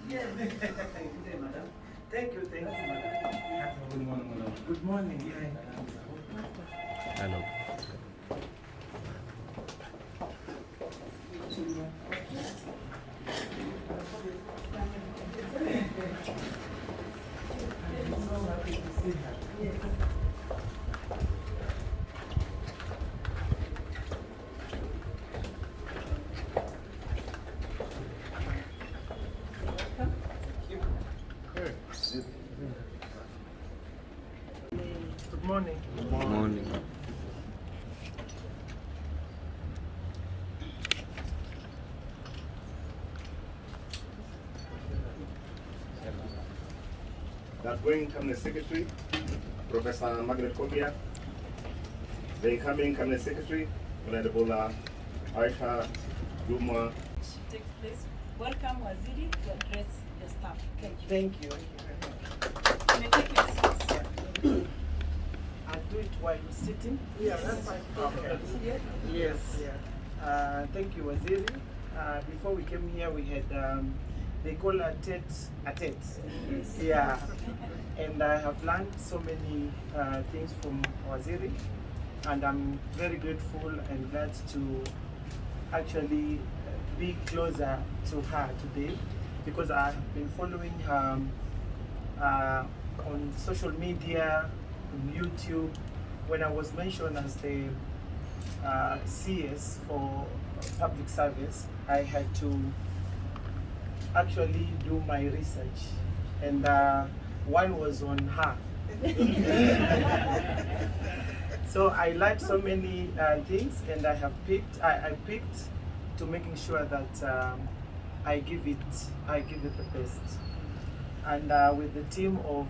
Yes. Good day, madam. Thank you, madam. Good morning, madam. Good morning. Hello. I'm so happy to see her. Yes. Good morning. Good morning. The outgoing Cabinet Secretary, Professor Margaret Kobia. The incoming Cabinet Secretary, Honorable Aisha, Jumwa. Takes place. Welcome, Waziri, to address the staff. Thank you. Thank you. You may take your seats. I'll do it while you're sitting. Yeah, that's fine. Okay. Yes. Thank you, Waziri. Before we came here, we had they call a tete. Yeah. And I have learned so many things from Waziri, and I'm very grateful and glad to actually be closer to her today, because I have been following her on social media, on YouTube. When I was mentioned as the CS for public service, I had to actually do my research, and one was on her. So I learned so many things, and I picked to making sure that I give it the best. And with the team of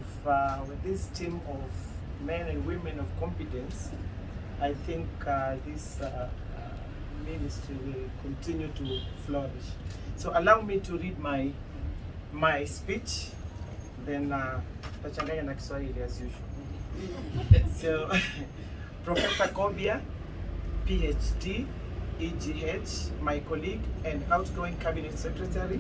with this team of men and women of competence, I think this ministry will continue to flourish. So allow me to read my speech, then tachanganya na Kiswahili as usual. So Professor Kobia, PhD, EGH, my colleague and outgoing Cabinet Secretary.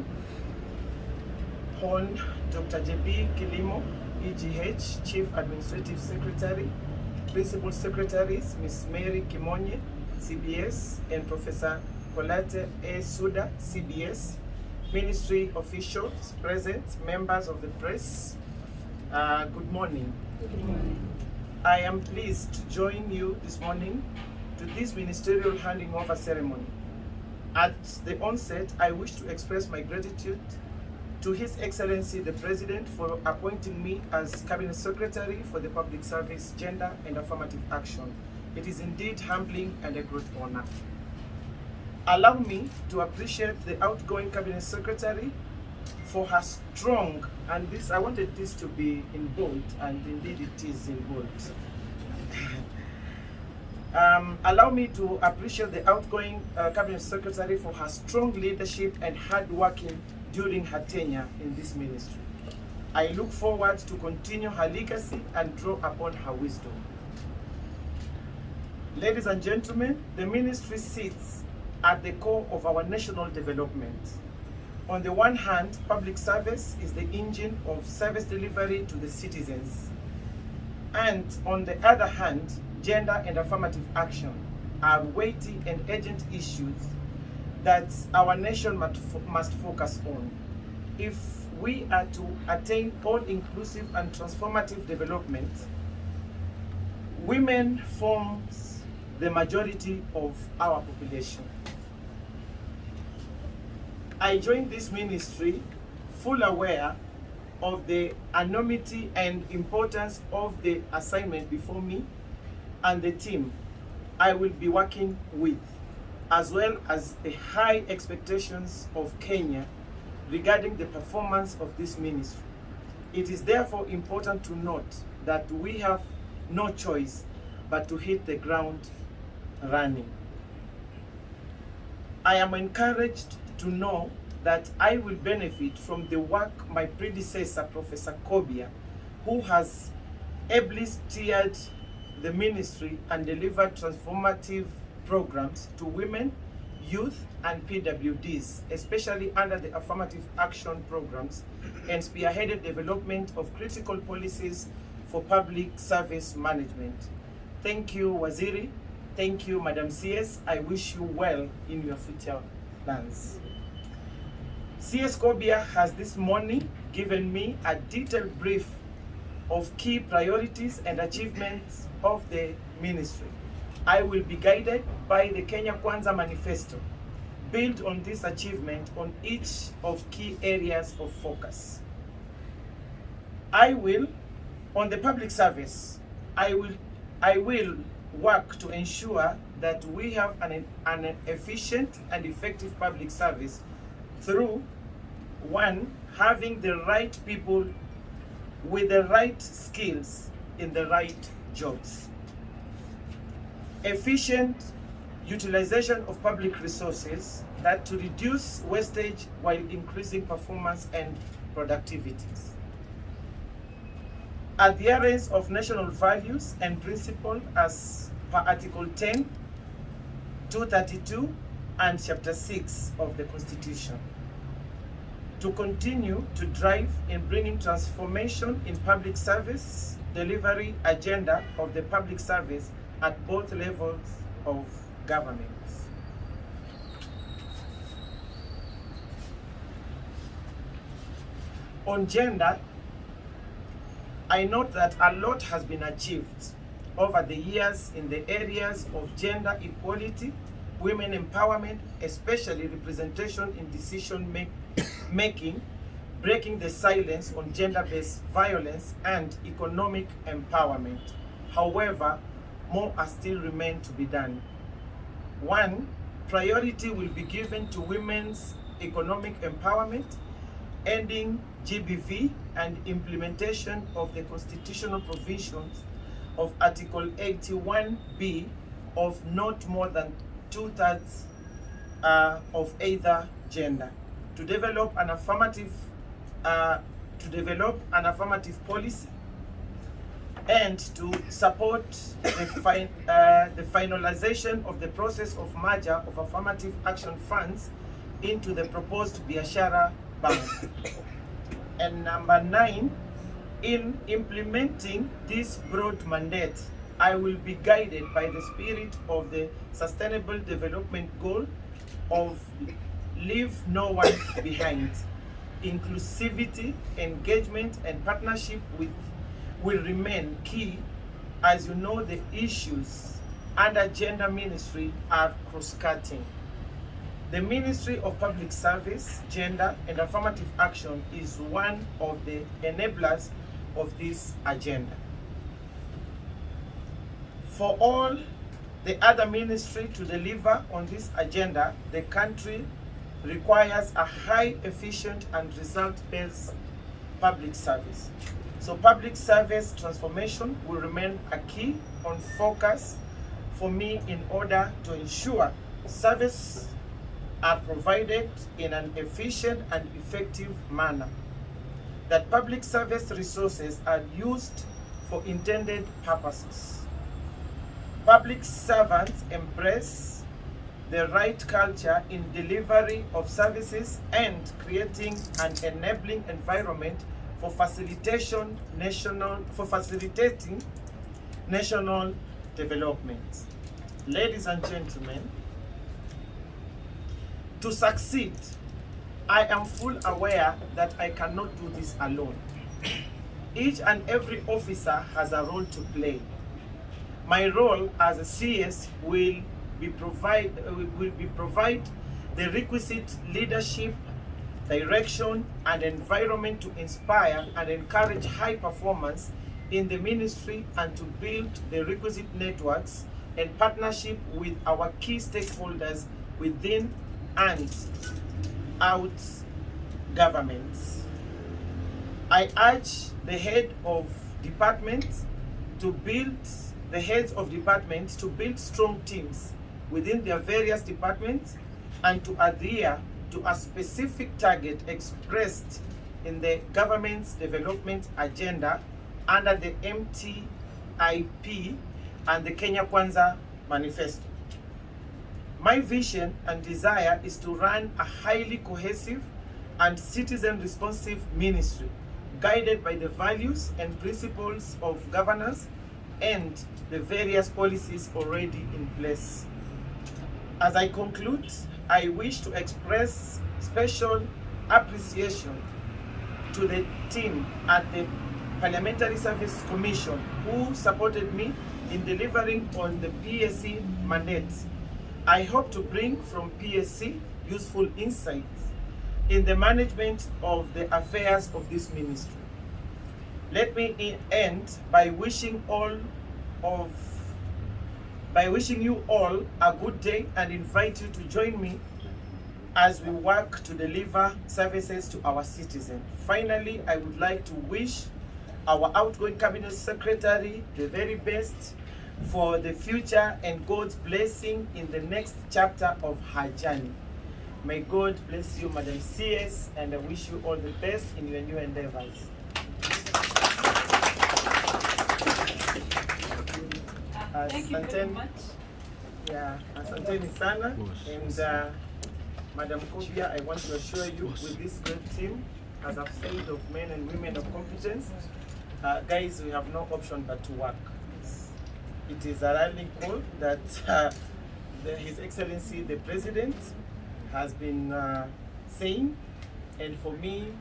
Hon Dr. JB Kilimo, EGH, Chief Administrative Secretary. Principal Secretaries, Ms. Mary Kimonye, CBS, and Professor Kolate A. Suda, CBS. Ministry officials present, members of the press, good morning. Good morning. I am pleased to join you this morning to this ministerial handing over ceremony. At the onset, I wish to express my gratitude to His Excellency the President for appointing me as Cabinet Secretary for the Public Service, Gender and Affirmative Action. It is indeed humbling and a great honor. Allow me to appreciate the outgoing Cabinet Secretary for her strong, and this, I wanted this to be in bold, and indeed it is in bold. Allow me to appreciate the outgoing Cabinet Secretary for her strong leadership and hard working during her tenure in this ministry. I look forward to continue her legacy and draw upon her wisdom. Ladies and gentlemen, the ministry sits at the core of our national development. On the one hand, public service is the engine of service delivery to the citizens. And on the other hand, gender and affirmative action are weighty and urgent issues that our nation must focus on. If we are to attain all-inclusive and transformative development, women forms the majority of our population. I joined this ministry full aware of the enormity and importance of the assignment before me and the team I will be working with, as well as the high expectations of Kenya regarding the performance of this ministry. It is therefore important to note that we have no choice but to hit the ground running. I am encouraged to know that I will benefit from the work my predecessor, Professor Kobia, who has ably steered the ministry and delivered transformative programs to women, youth, and PWDs, especially under the affirmative action programs, and spearheaded development of critical policies for public service management. Thank you, Waziri. Thank you, Madam CS. I wish you well in your future plans. CS Kobia has this morning given me a detailed brief of key priorities and achievements of the ministry. I will be guided by the Kenya Kwanza Manifesto, build on this achievement on each of key areas of focus. On the public service, I will work to ensure that we have an efficient and effective public service through, one, having the right people with the right skills in the right jobs. Efficient utilization of public resources that to reduce wastage while increasing performance and productivities. Adherence of national values and principles as per Article 10, 232, and Chapter 6 of the Constitution. To continue to drive in bringing transformation in public service delivery agenda of the public service at both levels of government. On gender, I note that a lot has been achieved over the years in the areas of gender equality, women empowerment, especially representation in decision making, breaking the silence on gender-based violence, and economic empowerment. However, more are still remain to be done. One, priority will be given to women's economic empowerment, ending GBV, and implementation of the constitutional provisions of Article 81B of not more than 2/3 of either gender, to develop an affirmative policy, and to support the finalization of the process of merger of affirmative action funds into the proposed Biashara Bank. And number 9, in implementing this broad mandate, I will be guided by the spirit of the Sustainable Development Goal of Leave No One Behind. Inclusivity, engagement, and partnership will remain key. As you know, the issues under gender ministry are cross-cutting. The Ministry of Public Service, Gender, and Affirmative Action is one of the enablers of this agenda. For all the other ministry to deliver on this agenda, the country requires a high, efficient, and result-based public service. So public service transformation will remain a key on focus for me in order to ensure service are provided in an efficient and effective manner, that public service resources are used for intended purposes. Public servants embrace the right culture in delivery of services and creating an enabling environment for facilitating national development. Ladies and gentlemen, to succeed, I am full aware that I cannot do this alone. Each and every officer has a role to play. My role as a CS will provide the requisite leadership, direction, and environment to inspire and encourage high performance in the ministry, and to build the requisite networks and partnership with our key stakeholders within and out governments. I urge the heads of departments to build strong teams within their various departments, and to adhere to a specific target expressed in the government's development agenda under the MTIP and the Kenya Kwanza Manifesto. My vision and desire is to run a highly cohesive and citizen-responsive ministry, guided by the values and principles of governance and the various policies already in place. As I conclude, I wish to express special appreciation to the team at the Parliamentary Service Commission who supported me in delivering on the PSC mandate. I hope to bring from PSC useful insights in the management of the affairs of this ministry. Let me end by wishing you all a good day and invite you to join me as we work to deliver services to our citizens. Finally, I would like to wish our outgoing Cabinet Secretary the very best for the future and God's blessing in the next chapter of her journey. May God bless you, Madam CS, and I wish you all the best in your new endeavors. Thank you very much. Yeah, asanteni sana. And Madam Kobia, I want to assure you with this great team, as I've said, of men and women of competence, guys, we have no option but to work. It is a rallying call that His Excellency the President has been saying, and for me,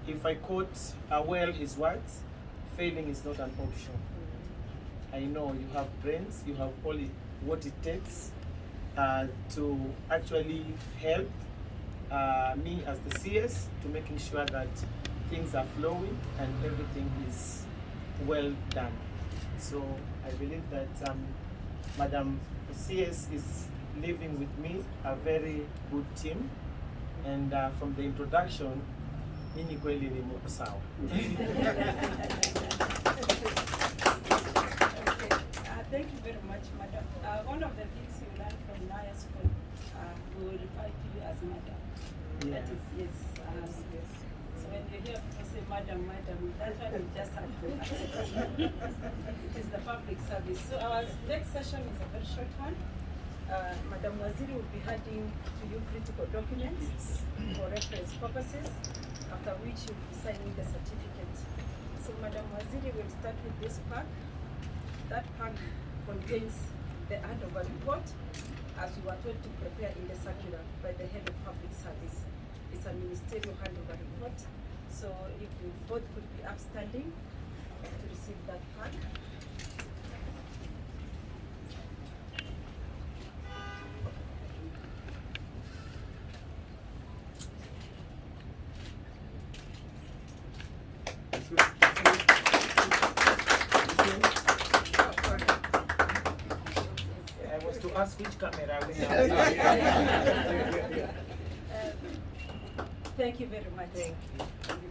if I quote well his words, failing is not an option. I know you have brains, you have all what it takes to actually help me as the CS to making sure that things are flowing and everything is well done. So I believe that Madam CS is leaving with me a very good team, and from the introduction, mimi kweli ni mko sawa. Thank you very much, Madam. One of the things you learned from Naya School, we will refer to you as Madam. Yeah. That is, yes. So when you hear people say Madam, that one you just have to accept. It is the public service. So our next session is a very short one. Madam Waziri will be handing to you critical documents for reference purposes, after which you will be signing the certificate. So Madam Waziri will start with this pack. That pack contains the handover report, as we were told to prepare in the circular by the head of public service. It's a ministerial handover report. So if you both could be upstanding to receive that pack. I was to ask which camera we Thank you very much. Thank you.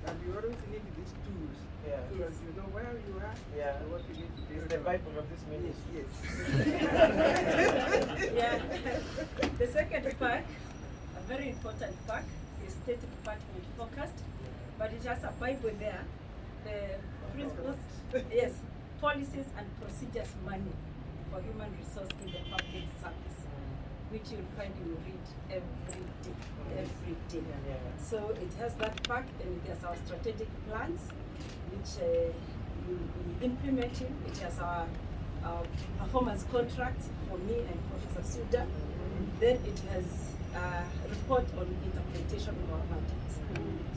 And you always need these tools. Yeah. So that you know where you are Yeah. and what you need to do. It's the Bible of this ministry. Yes. Yeah. The second pack, a very important pack, is State Department focused, but it has a Bible there. The principles, yes, policies and procedures manual for human resource in the public service, which you'll find you read every day. Yeah. So it has that pack, and it has our strategic plans, which we'll be implementing. It has our performance contract for me and Professor Suda. Then it has a report on interpretation of our mandates,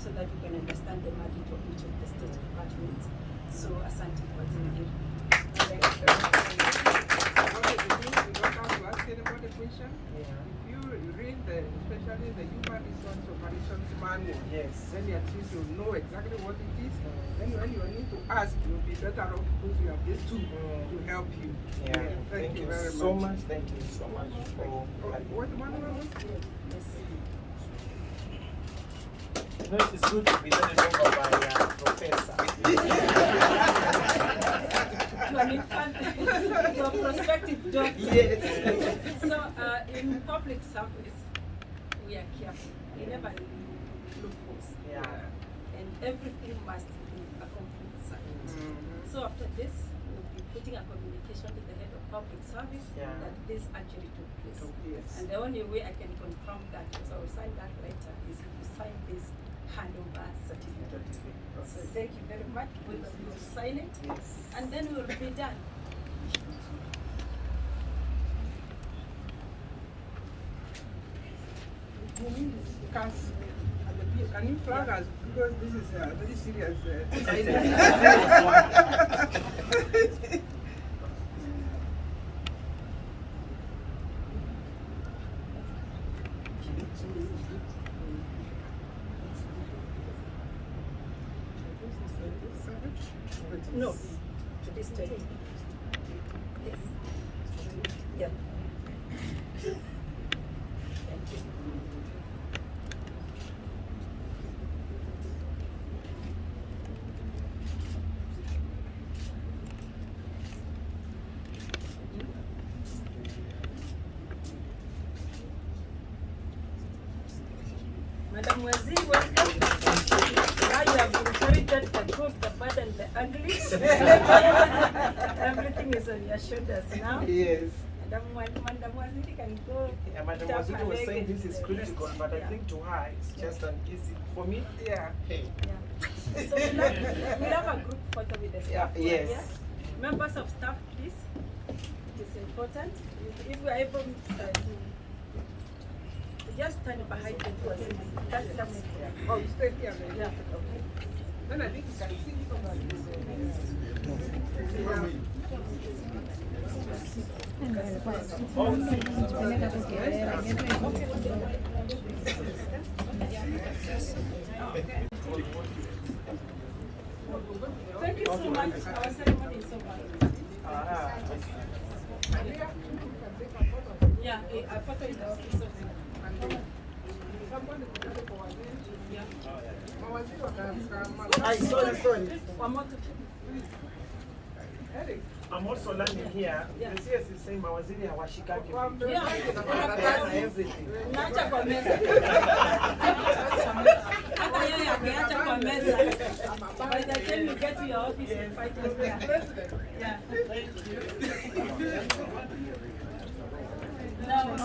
so that we can understand the mandate of each of the state departments. So asante kwa hili. You don't have to ask anybody a question. Yeah. If you read especially the human resource operations manual, Yes. then at least you know exactly what it is. Then when you need to ask, you'll be better off because you have these two to help you. Yeah. Thank you very so much. much. Thank you so much for What manual? You know, it's good to be handed over by a professor. To an infant, to a prospective doctor. Yes. So in public service, we are careful. We never loopholes. Yeah. And everything must be a complete science. So after this, we'll be putting a communication to the head of public service Yeah. that this actually took place. Yes. And the only way I can confirm that is I will sign that letter is if you sign this handover certificate. So thank you very much. We will sign it, Yes. and then we will be done. Can you flag us, because this is a very serious No, to this day. Yes. Yeah. Thank you. Madam Waziri, welcome. Now you have inherited the good, the bad, and the ugly. Everything is on your shoulders now. Yes. Madam Waziri can go. Yeah, Madam tap Waziri her was leg saying and this is the critical, rest. but I Yeah. think to her it's just an easy. For me, Yeah. hey. Yeah. So we'll have a group photo with the staff. Yeah, yes. here. Members of staff, please. It is important. If we are able to just stand behind the person. That's Oh, you stay here, man. yeah. Okay. Then I think you can see Thank you so much. Our ceremony is so wonderful. Yeah, a photo in the office of Sorry. one more to I'm also learning here. Yeah. The CS is saying mawaziri hawashikaki. yeah. Everything. Naacha kwa meza. Hata yeye akiacha kwa meza. By the time you get to your office, you fight it there. Yeah. Thank you. Now,